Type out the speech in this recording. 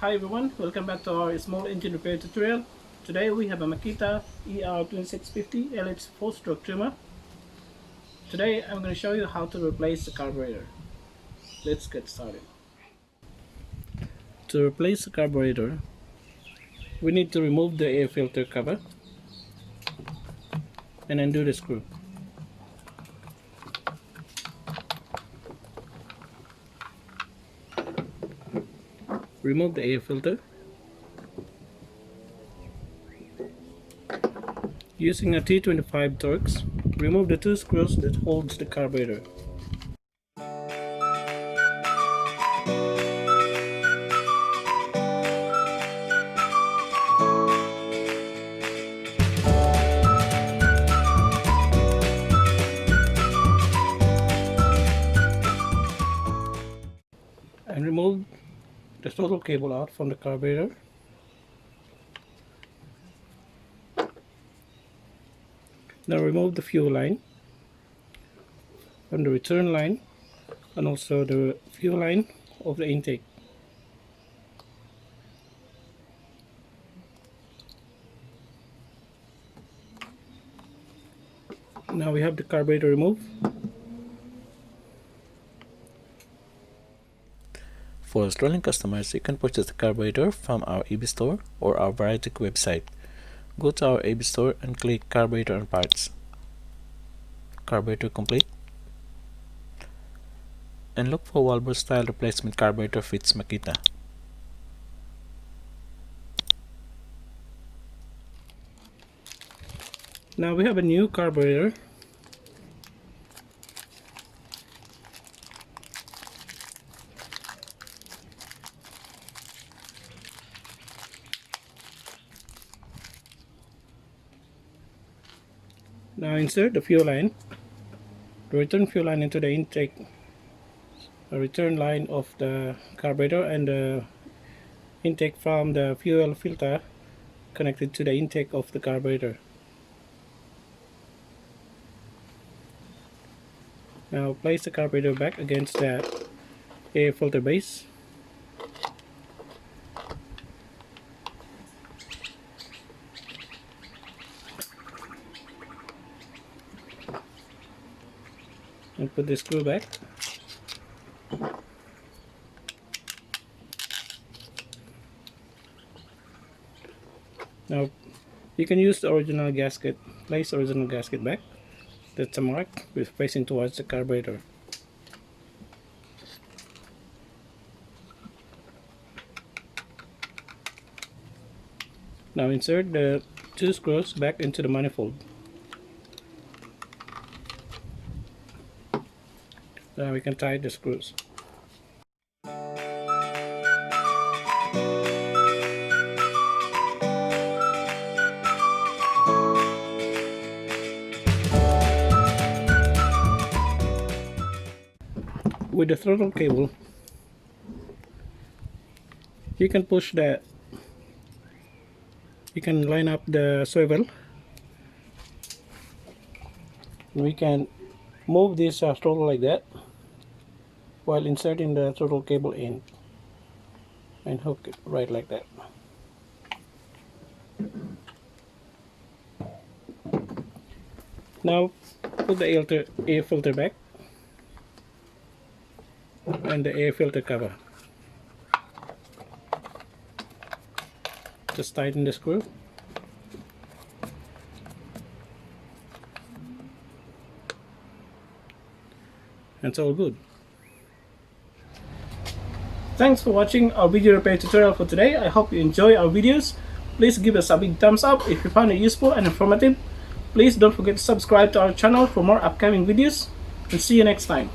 Hi everyone, welcome back to our small engine repair tutorial. Today we have a Makita ER2650LH 4-stroke trimmer. Today I'm going to show you how to replace the carburetor. Let's get started. To replace the carburetor, we need to remove the air filter cover and undo the screw. Remove the air filter. Using a T25 Torx, remove the two screws that holds the carburetor. And remove the throttle cable out from the carburetor. Now remove the fuel line from the return line and also the fuel line of the intake. Now we have the carburetor removed. For Australian customers, you can purchase the carburetor from our EB store or our Vtech website. Go to our EB store and click Carburetor and Parts. Carburetor complete. And look for wallboard style replacement carburetor fits Makita. Now we have a new carburetor. Now insert the fuel line, the return fuel line into the intake, the return line of the carburetor, and the intake from the fuel filter connected to the intake of the carburetor. Now place the carburetor back against the air filter base. And put the screw back. Now you can use the original gasket. Place the original gasket back. That's a mark with facing towards the carburetor. Now insert the two screws back into the manifold. Now we can tie the screws. With the throttle cable, you can line up the swivel. We can move this throttle like that while inserting the throttle cable in and hook it right like that. Now put the air filter back and the air filter cover. Just tighten the screw. And it's all good. Thanks for watching our video repair tutorial for today. I hope you enjoy our videos. Please give us a big thumbs up if you found it useful and informative. Please don't forget to subscribe to our channel for more upcoming videos, and see you next time.